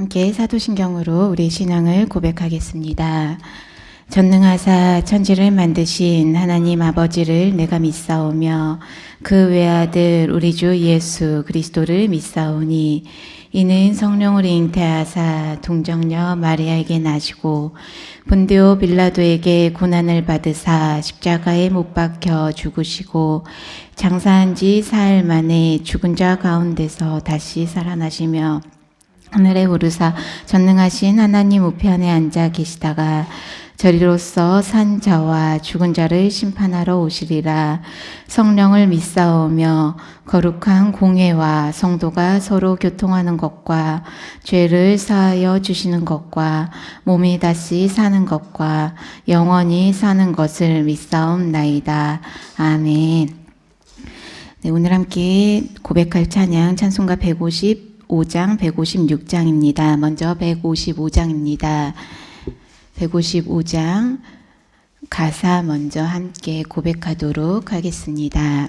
함께 사도신경으로 우리 신앙을 고백하겠습니다. 전능하사 천지를 만드신 하나님 아버지를 내가 믿사오며 그 외아들 우리 주 예수 그리스도를 믿사오니 이는 성령을 잉태하사 동정녀 마리아에게 나시고 본디오 빌라도에게 고난을 받으사 십자가에 못 박혀 죽으시고 장사한 지 사흘 만에 죽은 자 가운데서 다시 살아나시며 하늘에 오르사 전능하신 하나님 우편에 앉아 계시다가 저리로서 산 자와 죽은 자를 심판하러 오시리라. 성령을 믿사오며 거룩한 공회와 성도가 서로 교통하는 것과 죄를 사하여 주시는 것과 몸이 다시 사는 것과 영원히 사는 것을 믿사옵나이다. 아멘. 네, 오늘 함께 고백할 찬양 찬송가 155장, 156장입니다. 먼저 155장입니다. 155장 가사 먼저 함께 고백하도록 하겠습니다.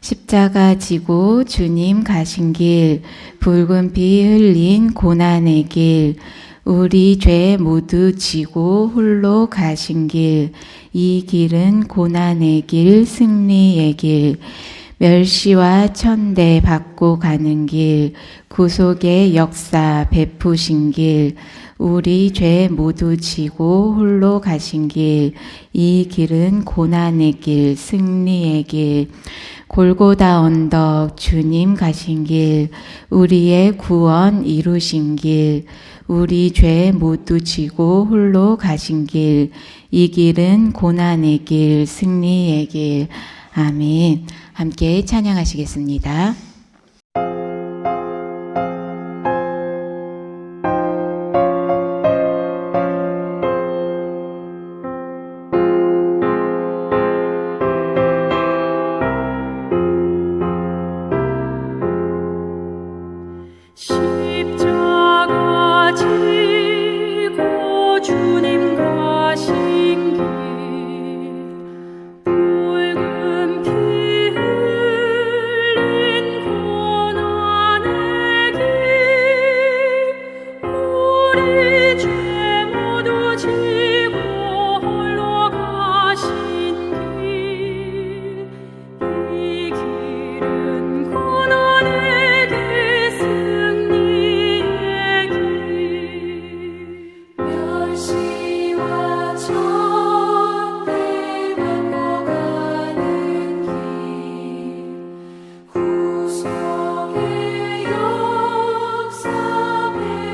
십자가 지고 주님 가신 길, 붉은 피 흘린 고난의 길, 우리 죄 모두 지고 홀로 가신 길, 이 길은 고난의 길, 승리의 길, 멸시와 천대 받고 가는 길, 구속의 역사 베푸신 길, 우리 죄 모두 지고 홀로 가신 길, 이 길은 고난의 길, 승리의 길, 골고다 언덕 주님 가신 길, 우리의 구원 이루신 길, 우리 죄 모두 지고 홀로 가신 길, 이 길은 고난의 길, 승리의 길. 아멘. 함께 찬양하시겠습니다. 십자가 지고 주님 가신 길, 붉은 피 흘린 고난의 길, 우리 죄 모두 지고 홀로 가신 길, 이 길은 고난의 길, 승리의 길, 멸시와 천대 받고 가는 길, 구속의 역사 베푸신 길,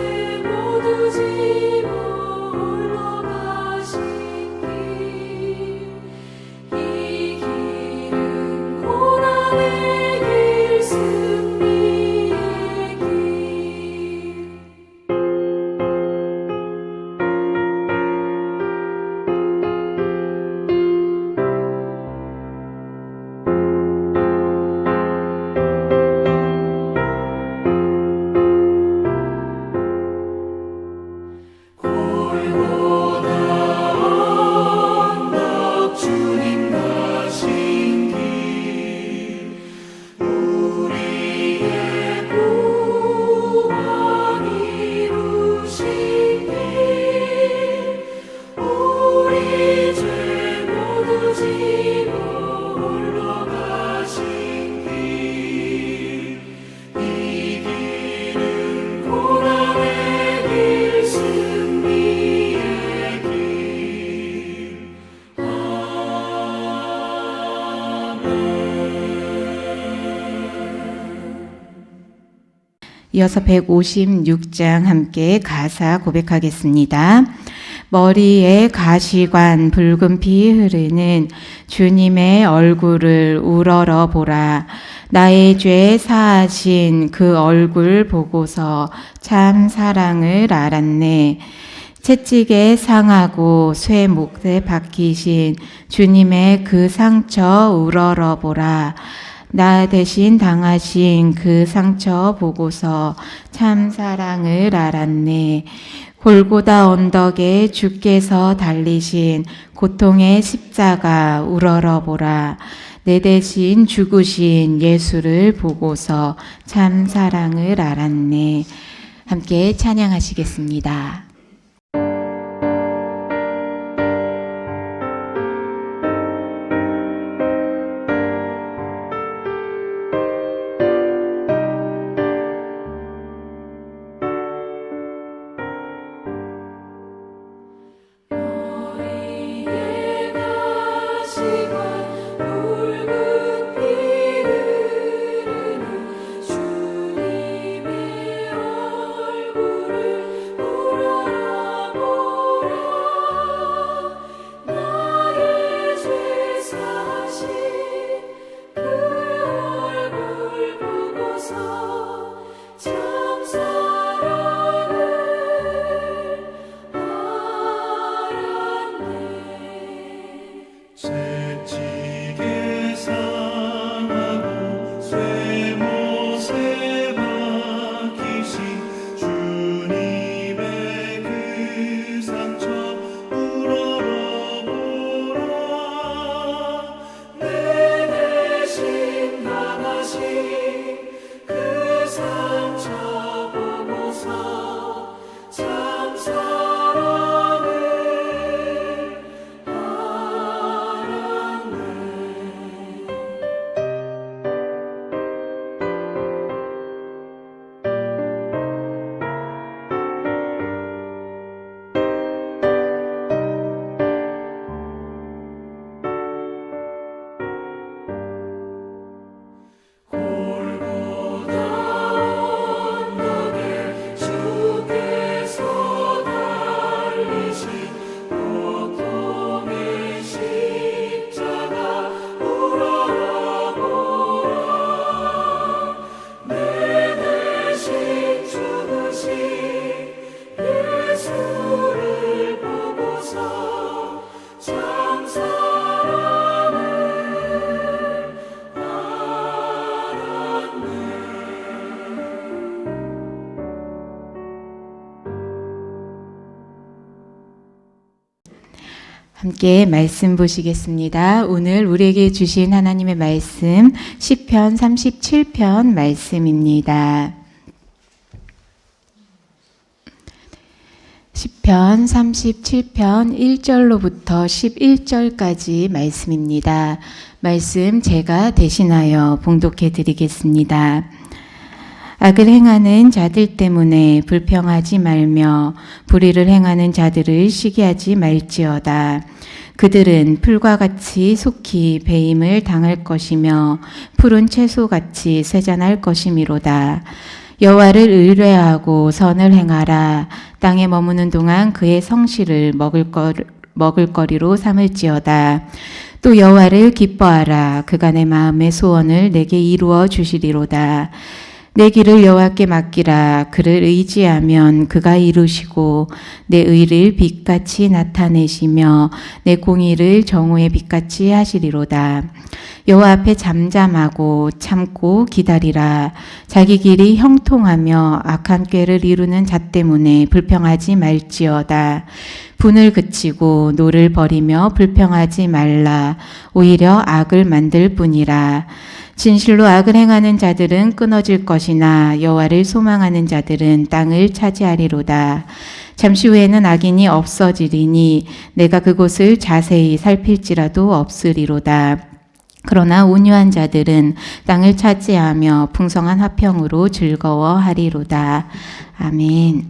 우리 죄 모두 지고 홀로 가신 길, 이 길은 고난의 길, 승리의 길. 골고다 언덕 주님 가신 길, 우리의 구원 이루신 길, 우리 죄 모두 지고 홀로 가신 길, 이 길은 고난의 길, 승리의 길. 이어서 156장 함께 가사 고백하겠습니다. 머리에 가시관 붉은 피 흐르는 주님의 얼굴을 우러러 보라. 나의 죄 사하신 그 얼굴 보고서 참 사랑을 알았네. 채찍에 상하고 쇠 목에 박히신 주님의 그 상처 우러러 보라. 나 대신 당하신 그 상처 보고서 참 사랑을 알았네. 골고다 언덕에 주께서 달리신 고통의 십자가 우러러보라. 내 대신 죽으신 예수를 보고서 참 사랑을 알았네. 함께 찬양하시겠습니다. 머리에 가시관 붉은 피 흐르는 주님의 얼굴을 우러러보라. 나의 죄 사신 그 얼굴 보고서 참 사랑을 채찍에 상하고 쇠못에 박히신 주님의 그 상처 우러러보라. 내 대신 당하신 그 상처 보고서 참 사랑을 알았네. 골고다 언덕에 주께서 달리신 고통의 십자가 우러러보라. 내 대신 죽으신 예수를 보고서 참 사랑을 알았네. 함께 말씀 보시겠습니다. 오늘 우리에게 주신 하나님의 말씀 시편 37편 말씀입니다. 시편 37편 1절로부터 11절까지 말씀입니다. 말씀 제가 대신하여 봉독해 드리겠습니다. 악을 행하는 자들 때문에 불평하지 말며 불의를 행하는 자들을 시기하지 말지어다. 그들은 풀과 같이 속히 배임을 당할 것이며 푸른 채소같이 쇠잔할 것이미로다. 여호와를 의뢰하고 선을 행하라. 땅에 머무는 동안 그의 성실을 먹을거리로 삼을지어다. 또 여호와를 기뻐하라. 그가 내 마음의 소원을 내게 이루어 주시리로다. 내 길을 여호와께 맡기라. 그를 의지하면 그가 이루시고 내 의를 빛같이 나타내시며 내 공의를 정오의 빛같이 하시리로다. 여호와 앞에 잠잠하고 참고 기다리라. 자기 길이 형통하며 악한 꾀를 이루는 자 때문에 불평하지 말지어다. 분을 그치고 노를 버리며 불평하지 말라. 오히려 악을 만들 뿐이라. 진실로 악을 행하는 자들은 끊어질 것이나 여호와를 소망하는 자들은 땅을 차지하리로다. 잠시 후에는 악인이 없어지리니 내가 그곳을 자세히 살필지라도 없으리로다. 그러나 온유한 자들은 땅을 차지하며 풍성한 화평으로 즐거워하리로다. 아멘.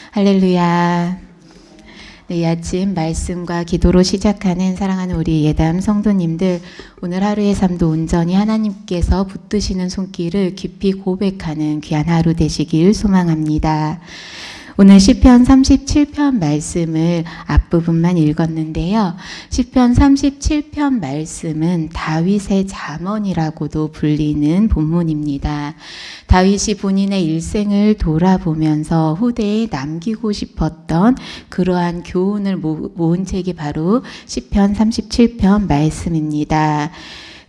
할렐루야. 네, 이 아침 말씀과 기도로 시작하는 사랑하는 우리 예담 성도님들, 오늘 하루의 삶도 온전히 하나님께서 붙드시는 손길을 깊이 고백하는 귀한 하루 되시길 소망합니다. 오늘 시편 37편 말씀을 앞부분만 읽었는데요. 시편 37편 말씀은 다윗의 잠언이라고도 불리는 본문입니다. 다윗이 본인의 일생을 돌아보면서 후대에 남기고 싶었던 그러한 교훈을 모은 책이 바로 시편 37편 말씀입니다.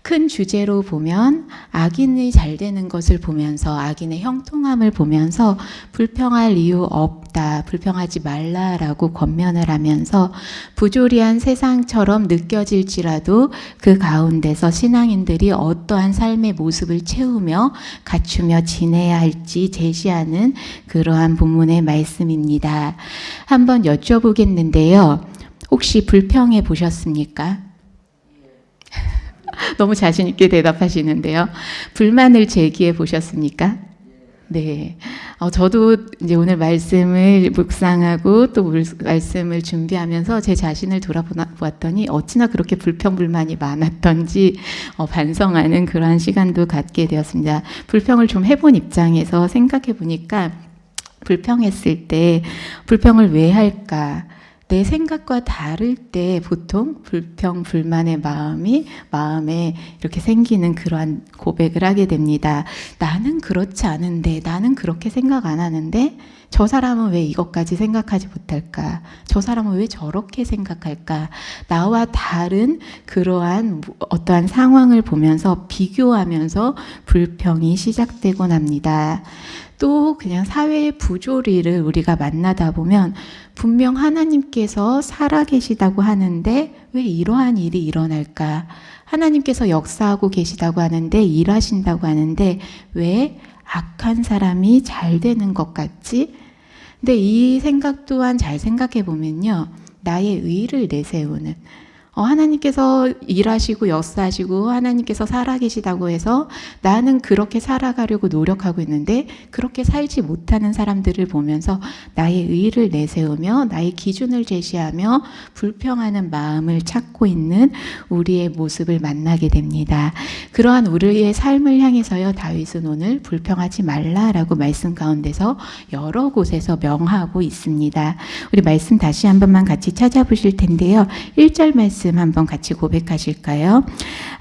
큰 주제로 보면 악인이 잘 되는 것을 보면서 악인의 형통함을 보면서 불평할 이유 없다, 불평하지 말라라고 권면을 하면서 부조리한 세상처럼 느껴질지라도 그 가운데서 신앙인들이 어떠한 삶의 모습을 채우며 갖추며 지내야 할지 제시하는 그러한 본문의 말씀입니다. 한번 여쭤보겠는데요. 혹시 불평해 보셨습니까? 너무 자신 있게 대답하시는데요. 불만을 제기해 보셨습니까? 네. 저도 이제 오늘 말씀을 묵상하고 또 말씀을 준비하면서 제 자신을 돌아보았더니 어찌나 그렇게 불평불만이 많았던지 반성하는 그러한 시간도 갖게 되었습니다. 불평을 좀 해본 입장에서 생각해 보니까 불평했을 때 불평을 왜 할까? 내 생각과 다를 때 보통 불평, 불만의 마음에 이렇게 생기는 그러한 고백을 하게 됩니다. 나는 그렇지 않은데, 나는 그렇게 생각 안 하는데, 저 사람은 왜 이것까지 생각하지 못할까? 저 사람은 왜 저렇게 생각할까? 나와 다른 그러한 어떠한 상황을 보면서 비교하면서 불평이 시작되곤 합니다. 또 그냥 사회의 부조리를 우리가 만나다 보면 분명 하나님께서 살아계시다고 하는데 왜 이러한 일이 일어날까? 하나님께서 역사하고 계시다고 하는데 일하신다고 하는데 왜 악한 사람이 잘 되는 것 같지? 근데 이 생각 또한 잘 생각해 보면요. 나의 의를 내세우는 하나님께서 일하시고 역사하시고 하나님께서 살아계시다고 해서 나는 그렇게 살아가려고 노력하고 있는데 그렇게 살지 못하는 사람들을 보면서 나의 의를 내세우며 나의 기준을 제시하며 불평하는 마음을 찾고 있는 우리의 모습을 만나게 됩니다. 그러한 우리의 삶을 향해서요, 다윗은 오늘 불평하지 말라라고 말씀 가운데서 여러 곳에서 명하고 있습니다. 우리 말씀 다시 한 번만 같이 찾아보실 텐데요. 1절 말씀 한번 같이 고백하실까요?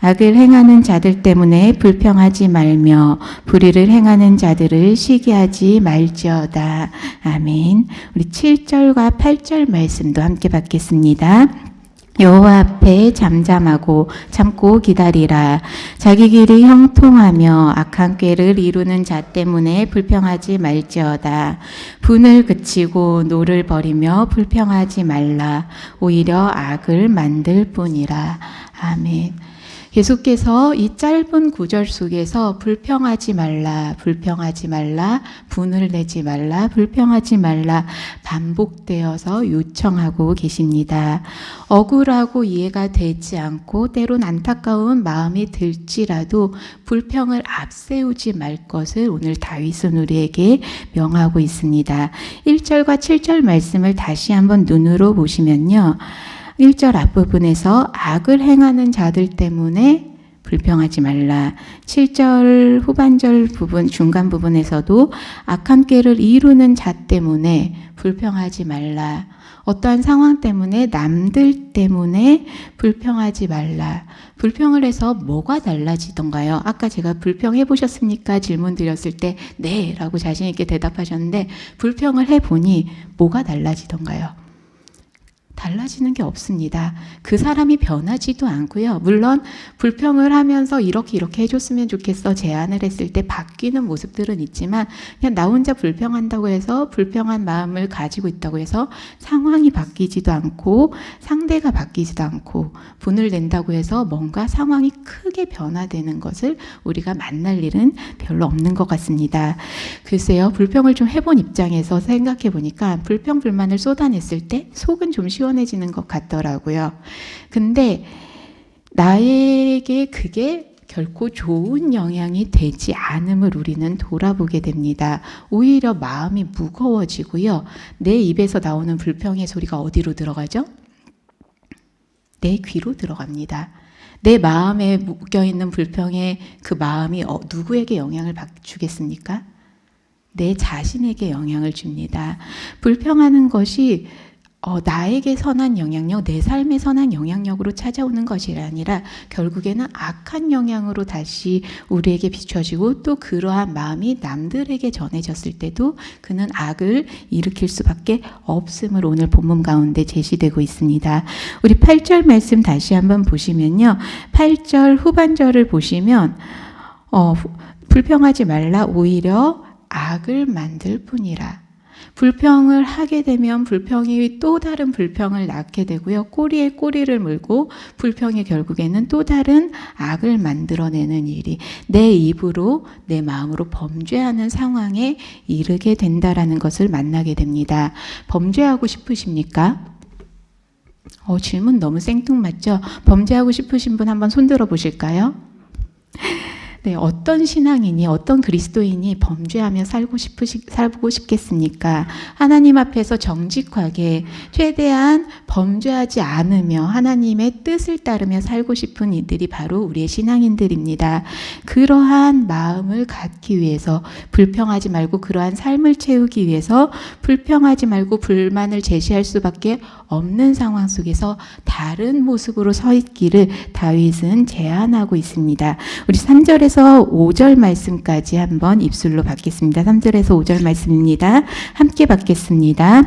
악을 행하는 자들 때문에 불평하지 말며 불의를 행하는 자들을 시기하지 말지어다. 아멘. 우리 7절과 8절 말씀도 함께 받겠습니다. 여호와 앞에 잠잠하고 참고 기다리라. 자기 길이 형통하며 악한 꾀를 이루는 자 때문에 불평하지 말지어다. 분을 그치고 노를 버리며 불평하지 말라. 오히려 악을 만들 뿐이라. 아멘. 계속해서 이 짧은 구절 속에서 불평하지 말라, 불평하지 말라, 분을 내지 말라, 불평하지 말라 반복되어서 요청하고 계십니다. 억울하고 이해가 되지 않고 때론 안타까운 마음이 들지라도 불평을 앞세우지 말 것을 오늘 다윗은 우리에게 명하고 있습니다. 1절과 7절 말씀을 다시 한번 눈으로 보시면요. 1절 앞부분에서 악을 행하는 자들 때문에 불평하지 말라. 7절 후반절 부분, 중간 부분에서도 악한 꾀를 이루는 자 때문에 불평하지 말라. 어떠한 상황 때문에, 남들 때문에 불평하지 말라. 불평을 해서 뭐가 달라지던가요? 아까 제가 불평해 보셨습니까? 질문 드렸을 때 네 라고 자신 있게 대답하셨는데 불평을 해보니 뭐가 달라지던가요? 달라지는 게 없습니다. 그 사람이 변하지도 않고요. 물론 불평을 하면서 이렇게 해줬으면 좋겠어 제안을 했을 때 바뀌는 모습들은 있지만 그냥 나 혼자 불평한다고 해서 불평한 마음을 가지고 있다고 해서 상황이 바뀌지도 않고 상대가 바뀌지도 않고 분을 낸다고 해서 뭔가 상황이 크게 변화되는 것을 우리가 만날 일은 별로 없는 것 같습니다. 글쎄요. 불평을 좀 해본 입장에서 생각해 보니까 불평 불만을 쏟아냈을 때 속은 좀 시원해지는 것 같더라고요. 근데 나에게 그게 결코 좋은 영향이 되지 않음을 우리는 돌아보게 됩니다. 오히려 마음이 무거워지고요. 내 입에서 나오는 불평의 소리가 어디로 들어가죠? 내 귀로 들어갑니다. 내 마음에 묶여있는 불평의 그 마음이 누구에게 영향을 주겠습니까? 내 자신에게 영향을 줍니다. 불평하는 것이 나에게 선한 영향력, 내 삶에 선한 영향력으로 찾아오는 것이 아니라 결국에는 악한 영향으로 다시 우리에게 비춰지고 또 그러한 마음이 남들에게 전해졌을 때도 그는 악을 일으킬 수밖에 없음을 오늘 본문 가운데 제시되고 있습니다. 우리 8절 말씀 다시 한번 보시면요. 8절 후반절을 보시면 불평하지 말라 오히려 악을 만들 뿐이라. 불평을 하게 되면 불평이 또 다른 불평을 낳게 되고요. 꼬리에 꼬리를 물고 불평이 결국에는 또 다른 악을 만들어내는 일이 내 입으로 내 마음으로 범죄하는 상황에 이르게 된다라는 것을 만나게 됩니다. 범죄하고 싶으십니까? 질문 너무 생뚱맞죠? 범죄하고 싶으신 분 한번 손 들어 보실까요? 네, 어떤 신앙인이, 어떤 그리스도인이 범죄하며 살고 싶겠습니까? 하나님 앞에서 정직하게 최대한 범죄하지 않으며 하나님의 뜻을 따르며 살고 싶은 이들이 바로 우리의 신앙인들입니다. 그러한 마음을 갖기 위해서 불평하지 말고 그러한 삶을 채우기 위해서 불평하지 말고 불만을 제시할 수밖에 없는 상황 속에서 다른 모습으로 서 있기를 다윗은 제안하고 있습니다. 우리 3절에서 5절 말씀까지 한번 입술로 받겠습니다. 3절에서 5절 말씀입니다. 함께 받겠습니다.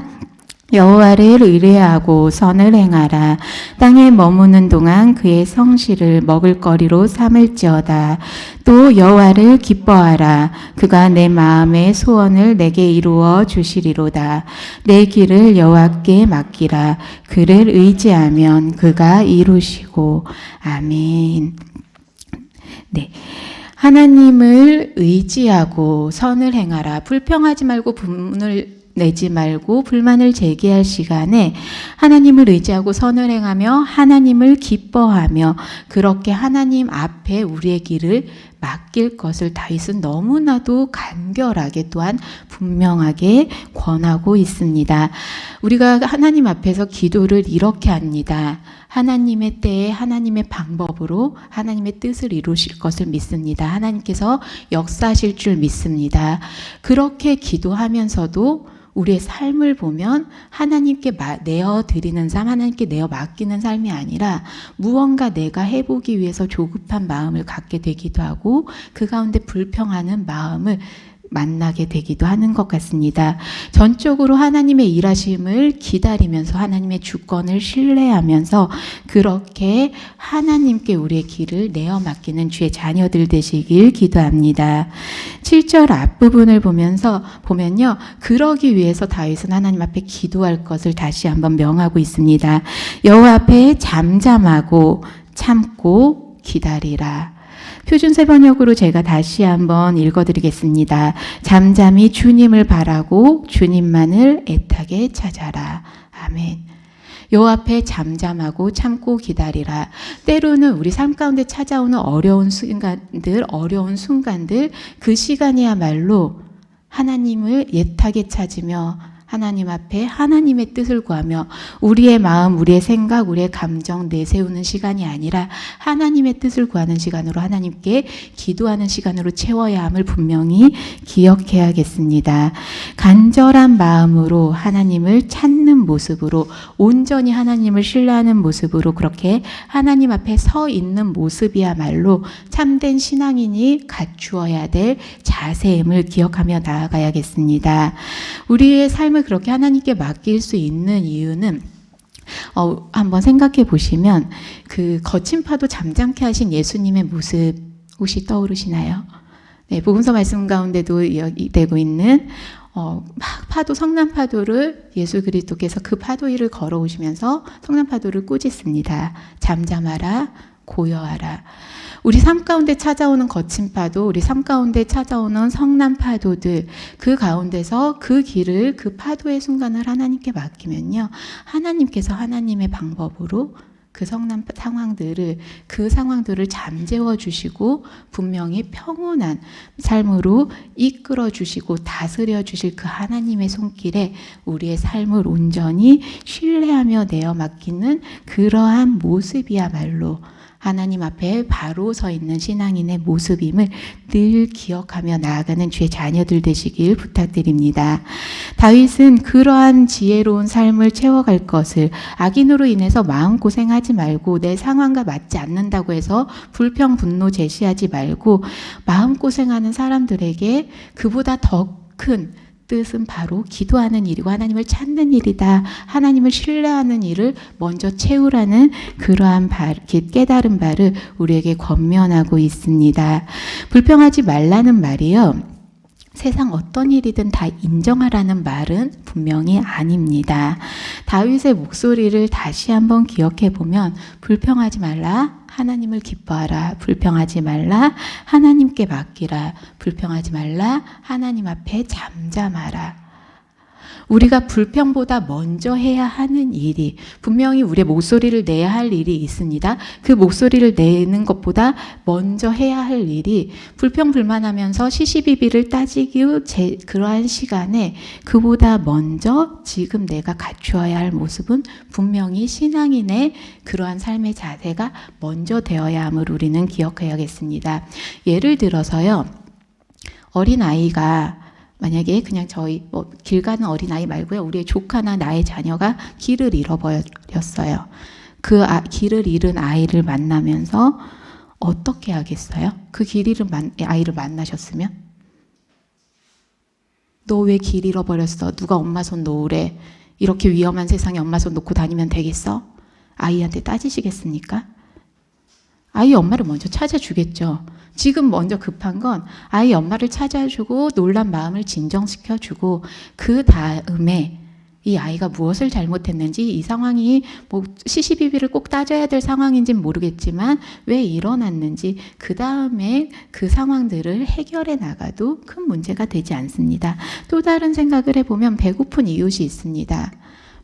여호와를 의뢰하고 선을 행하라. 땅에 머무는 동안 그의 성실을 먹을거리로 삼을지어다. 또 여호와를 기뻐하라. 그가 내 마음의 소원을 내게 이루어 주시리로다. 내 길을 여호와께 맡기라. 그를 의지하면 그가 이루시고. 아멘. 네. 하나님을 의지하고 선을 행하라. 불평하지 말고 분을 내지 말고 불만을 제기할 시간에 하나님을 의지하고 선을 행하며 하나님을 기뻐하며 그렇게 하나님 앞에 우리의 길을 맡길 것을 다윗은 너무나도 간결하게 또한 분명하게 권하고 있습니다. 우리가 하나님 앞에서 기도를 이렇게 합니다. 하나님의 때에 하나님의 방법으로 하나님의 뜻을 이루실 것을 믿습니다. 하나님께서 역사하실 줄 믿습니다. 그렇게 기도하면서도 우리의 삶을 보면 하나님께 내어드리는 삶, 하나님께 내어 맡기는 삶이 아니라 무언가 내가 해보기 위해서 조급한 마음을 갖게 되기도 하고 그 가운데 불평하는 마음을 만나게 되기도 하는 것 같습니다. 전적으로 하나님의 일하심을 기다리면서 하나님의 주권을 신뢰하면서 그렇게 하나님께 우리의 길을 내어 맡기는 주의 자녀들 되시길 기도합니다. 7절 앞부분을 보면요. 그러기 위해서 다윗은 하나님 앞에 기도할 것을 다시 한번 명하고 있습니다. 여호와 앞에 잠잠하고 참고 기다리라. 표준세 번역으로 제가 다시 한번 읽어드리겠습니다. 잠잠히 주님을 바라고 주님만을 애타게 찾아라. 아멘. 여호와 앞에 잠잠하고 참고 기다리라. 때로는 우리 삶 가운데 찾아오는 어려운 순간들 그 시간이야말로 하나님을 애타게 찾으며 하나님 앞에 하나님의 뜻을 구하며 우리의 마음, 우리의 생각, 우리의 감정 내세우는 시간이 아니라 하나님의 뜻을 구하는 시간으로 하나님께 기도하는 시간으로 채워야 함을 분명히 기억해야겠습니다. 간절한 마음으로 하나님을 찾는 모습으로 온전히 하나님을 신뢰하는 모습으로 그렇게 하나님 앞에 서 있는 모습이야말로 참된 신앙인이 갖추어야 될 자세임을 기억하며 나아가야겠습니다. 우리의 삶을 그렇게 하나님께 맡길 수 있는 이유는 한번 생각해 보시면 그 거친 파도 잠잠케 하신 예수님의 모습 혹시 떠오르시나요? 네, 복음서 말씀 가운데도 이야기되고 있는 파도, 성난 파도를 예수 그리스도께서 그 파도 위를 걸어오시면서 성난 파도를 꾸짖습니다. 잠잠하라, 고요하라. 우리 삶 가운데 찾아오는 거친 파도, 우리 삶 가운데 찾아오는 성난 파도들, 그 가운데서 그 길을, 그 파도의 순간을 하나님께 맡기면요, 하나님께서 하나님의 방법으로 그 성난 상황들을, 그 상황들을 잠재워 주시고 분명히 평온한 삶으로 이끌어 주시고 다스려 주실 그 하나님의 손길에 우리의 삶을 온전히 신뢰하며 내어 맡기는 그러한 모습이야말로 하나님 앞에 바로 서 있는 신앙인의 모습임을 늘 기억하며 나아가는 주의 자녀들 되시길 부탁드립니다. 다윗은 그러한 지혜로운 삶을 채워갈 것을 악인으로 인해서 마음고생하지 말고 내 상황과 맞지 않는다고 해서 불평, 분노 제시하지 말고 마음고생하는 사람들에게 그보다 더 큰 뜻은 바로 기도하는 일이고 하나님을 찾는 일이다. 하나님을 신뢰하는 일을 먼저 채우라는 그러한 깨달은 바를 우리에게 권면하고 있습니다. 불평하지 말라는 말이요. 세상 어떤 일이든 다 인정하라는 말은 분명히 아닙니다. 다윗의 목소리를 다시 한번 기억해 보면 불평하지 말라. 하나님을 기뻐하라. 불평하지 말라. 하나님께 맡기라. 불평하지 말라. 하나님 앞에 잠잠하라. 우리가 불평보다 먼저 해야 하는 일이 분명히 우리의 목소리를 내야 할 일이 있습니다. 그 목소리를 내는 것보다 먼저 해야 할 일이 불평불만하면서 시시비비를 따지기 그러한 시간에 그보다 먼저 지금 내가 갖추어야 할 모습은 분명히 신앙인의 그러한 삶의 자세가 먼저 되어야 함을 우리는 기억해야겠습니다. 예를 들어서요. 어린아이가 만약에 그냥 저희 길 가는 어린아이 말고요. 우리의 조카나 나의 자녀가 길을 잃어버렸어요. 그 길을 잃은 아이를 만나면서 어떻게 하겠어요? 그 길 잃은 아이를 만나셨으면? 너 왜 길 잃어버렸어? 누가 엄마 손 놓으래? 이렇게 위험한 세상에 엄마 손 놓고 다니면 되겠어? 아이한테 따지시겠습니까? 아이 엄마를 먼저 찾아주겠죠. 지금 먼저 급한 건 아이 엄마를 찾아주고 놀란 마음을 진정시켜주고 그 다음에 이 아이가 무엇을 잘못했는지 이 상황이 뭐 시시비비를 꼭 따져야 될 상황인지는 모르겠지만 왜 일어났는지 그 다음에 그 상황들을 해결해 나가도 큰 문제가 되지 않습니다. 또 다른 생각을 해보면 배고픈 이웃이 있습니다.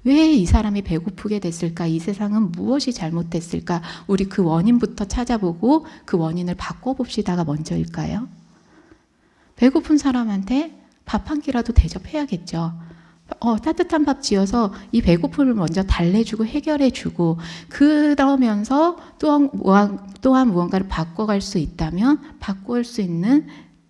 왜 이 사람이 배고프게 됐을까? 이 세상은 무엇이 잘못됐을까? 우리 그 원인부터 찾아보고 그 원인을 바꿔봅시다가 먼저일까요? 배고픈 사람한테 밥 한 끼라도 대접해야겠죠. 따뜻한 밥 지어서 이 배고픔을 먼저 달래주고 해결해주고 그러면서 또한 무언가를 바꿔갈 수 있다면 바꿀 수 있는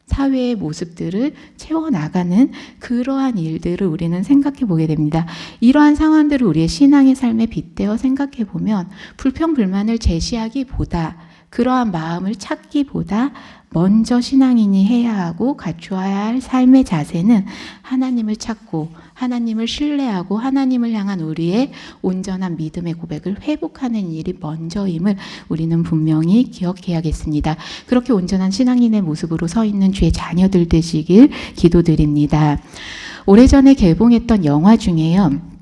사회의 모습들을 채워나가는 그러한 일들을 우리는 생각해 보게 됩니다. 이러한 상황들을 우리의 신앙의 삶에 빗대어 생각해 보면 불평불만을 제시하기보다 그러한 마음을 찾기보다 먼저 신앙인이 해야 하고 갖추어야 할 삶의 자세는 하나님을 찾고 하나님을 신뢰하고 하나님을 향한 우리의 온전한 믿음의 고백을 회복하는 일이 먼저임을 우리는 분명히 기억해야겠습니다. 그렇게 온전한 신앙인의 모습으로 서 있는 주의 자녀들 되시길 기도드립니다. 오래전에 개봉했던 영화 중에요.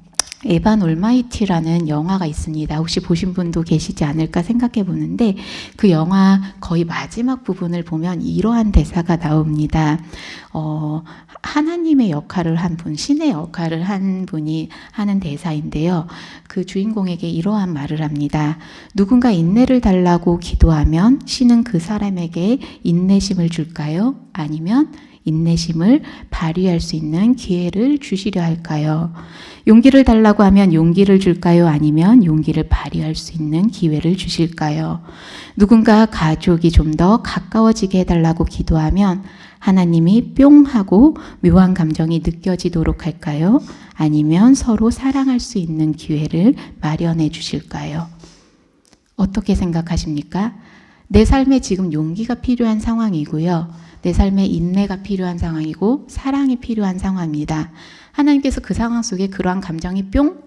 에반 올마이티라는 영화가 있습니다. 혹시 보신 분도 계시지 않을까 생각해 보는데 그 영화 거의 마지막 부분을 보면 이러한 대사가 나옵니다. 하나님의 역할을 한 분, 신의 역할을 한 분이 하는 대사인데요. 그 주인공에게 이러한 말을 합니다. 누군가 인내를 달라고 기도하면 신은 그 사람에게 인내심을 줄까요? 아니면 인내심을 발휘할 수 있는 기회를 주시려 할까요? 용기를 달라고 하면 용기를 줄까요? 아니면 용기를 발휘할 수 있는 기회를 주실까요? 누군가 가족이 좀 더 가까워지게 해달라고 기도하면 하나님이 뿅 하고 묘한 감정이 느껴지도록 할까요? 아니면 서로 사랑할 수 있는 기회를 마련해 주실까요? 어떻게 생각하십니까? 내 삶에 지금 용기가 필요한 상황이고요. 내 삶에 인내가 필요한 상황이고 사랑이 필요한 상황입니다. 하나님께서 그 상황 속에 그러한 감정이 뿅,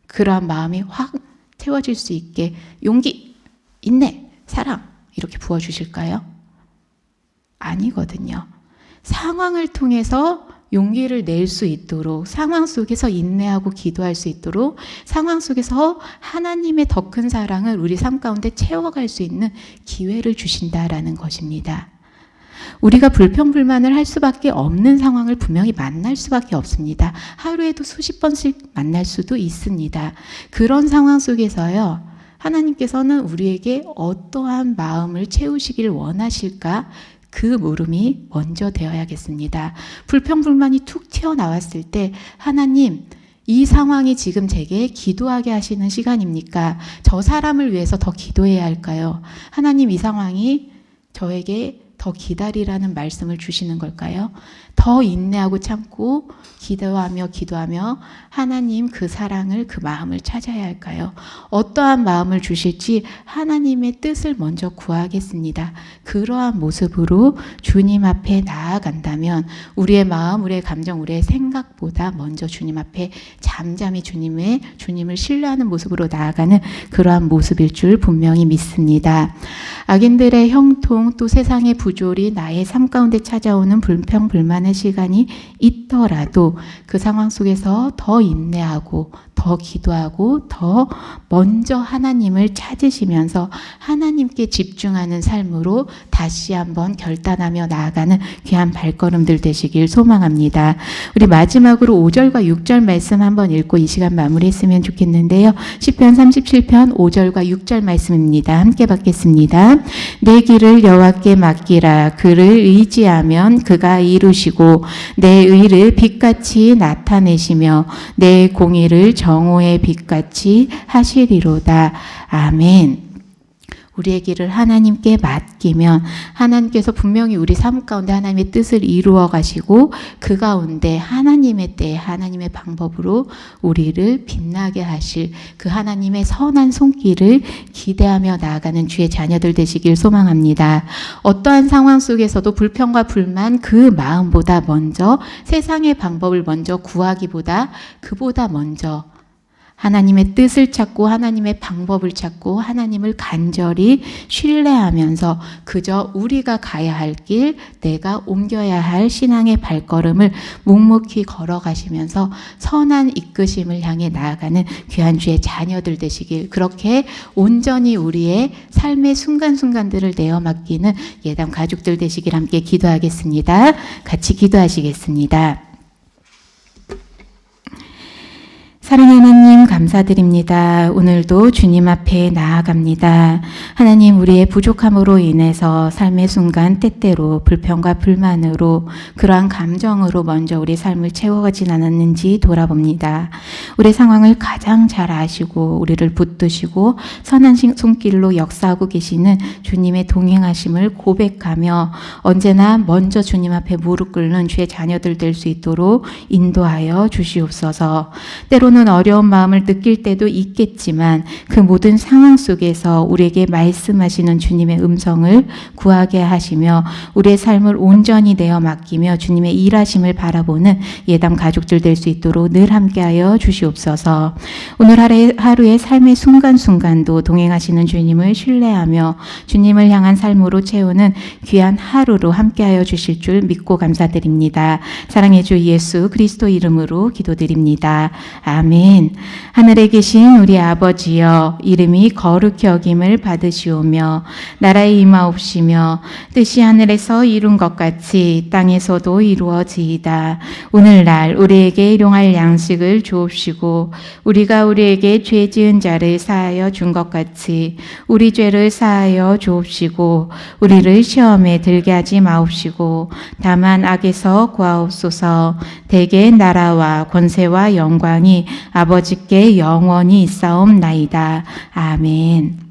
그러한 마음이 확 채워질 수 있게 용기, 인내, 사랑 이렇게 부어주실까요? 아니거든요. 상황을 통해서 용기를 낼 수 있도록 상황 속에서 인내하고 기도할 수 있도록 상황 속에서 하나님의 더 큰 사랑을 우리 삶 가운데 채워갈 수 있는 기회를 주신다라는 것입니다. 우리가 불평불만을 할 수밖에 없는 상황을 분명히 만날 수밖에 없습니다. 하루에도 수십 번씩 만날 수도 있습니다. 그런 상황 속에서요. 하나님께서는 우리에게 어떠한 마음을 채우시길 원하실까? 그 물음이 먼저 되어야겠습니다. 불평불만이 툭 튀어나왔을 때 하나님 이 상황이 지금 제게 기도하게 하시는 시간입니까? 저 사람을 위해서 더 기도해야 할까요? 하나님, 이 상황이 저에게 더 기다리라는 말씀을 주시는 걸까요? 더 인내하고 참고 기도하며 하나님 그 사랑을, 그 마음을 찾아야 할까요? 어떠한 마음을 주실지 하나님의 뜻을 먼저 구하겠습니다. 그러한 모습으로 주님 앞에 나아간다면 우리의 마음, 우리의 감정, 우리의 생각보다 먼저 주님 앞에 잠잠히 주님을 신뢰하는 모습으로 나아가는 그러한 모습일 줄 분명히 믿습니다. 악인들의 형통, 또 세상의 부조리, 나의 삶 가운데 찾아오는 불평, 불만의 시간이 있더라도 그 상황 속에서 더 인내하고 더 기도하고 더 먼저 하나님을 찾으시면서 하나님께 집중하는 삶으로 다시 한번 결단하며 나아가는 귀한 발걸음들 되시길 소망합니다. 우리 마지막으로 5절과 6절 말씀 한번 읽고 이 시간 마무리했으면 좋겠는데요. 시편 37편 5절과 6절 말씀입니다. 함께 받겠습니다. 내 길을 여호와께 맡기라. 그를 의지하면 그가 이루시고 내 의를 빛같이 나타내시며 내 공의를 정오의 빛같이 하시리로다. 아멘. 우리의 길을 하나님께 맡기면 하나님께서 분명히 우리 삶 가운데 하나님의 뜻을 이루어 가시고 그 가운데 하나님의 때에 하나님의 방법으로 우리를 빛나게 하실 그 하나님의 선한 손길을 기대하며 나아가는 주의 자녀들 되시길 소망합니다. 어떠한 상황 속에서도 불평과 불만 그 마음보다 먼저 세상의 방법을 먼저 구하기보다 그보다 먼저 하나님의 뜻을 찾고 하나님의 방법을 찾고 하나님을 간절히 신뢰하면서 그저 우리가 가야 할 길, 내가 옮겨야 할 신앙의 발걸음을 묵묵히 걸어가시면서 선한 이끄심을 향해 나아가는 귀한 주의 자녀들 되시길, 그렇게 온전히 우리의 삶의 순간순간들을 내어 맡기는 예담 가족들 되시길 함께 기도하겠습니다. 같이 기도하시겠습니다. 사랑하는 하나님 감사드립니다. 오늘도 주님 앞에 나아갑니다. 하나님, 우리의 부족함으로 인해서 삶의 순간 때때로 불평과 불만으로 그러한 감정으로 먼저 우리 삶을 채워가진 않았는지 돌아봅니다. 우리 상황을 가장 잘 아시고 우리를 붙드시고 선한 손길로 역사하고 계시는 주님의 동행하심을 고백하며 언제나 먼저 주님 앞에 무릎 꿇는 주의 자녀들 될 수 있도록 인도하여 주시옵소서. 때로는 어려운 마음을 느낄 때도 있겠지만 그 모든 상황 속에서 우리에게 말씀하시는 주님의 음성을 구하게 하시며 우리의 삶을 온전히 내어 맡기며 주님의 일하심을 바라보는 예담 가족들 될 수 있도록 늘 함께하여 주시옵소서. 오늘 하루의 삶의 순간순간도 동행하시는 주님을 신뢰하며 주님을 향한 삶으로 채우는 귀한 하루로 함께하여 주실 줄 믿고 감사드립니다. 사랑의 주 예수 그리스도 이름으로 기도드립니다. 아멘. 하늘에 계신 우리 아버지여, 이름이 거룩히 여김을 받으시오며 나라에 임하옵시며 뜻이 하늘에서 이룬 것 같이 땅에서도 이루어지이다. 오늘날 우리에게 일용할 양식을 주옵시고 우리가 우리에게 죄 지은 자를 사하여 준 것 같이 우리 죄를 사하여 주옵시고 우리를 시험에 들게 하지 마옵시고 다만 악에서 구하옵소서. 대개 나라와 권세와 영광이 아버지께 영원히 있사옵나이다. 아멘.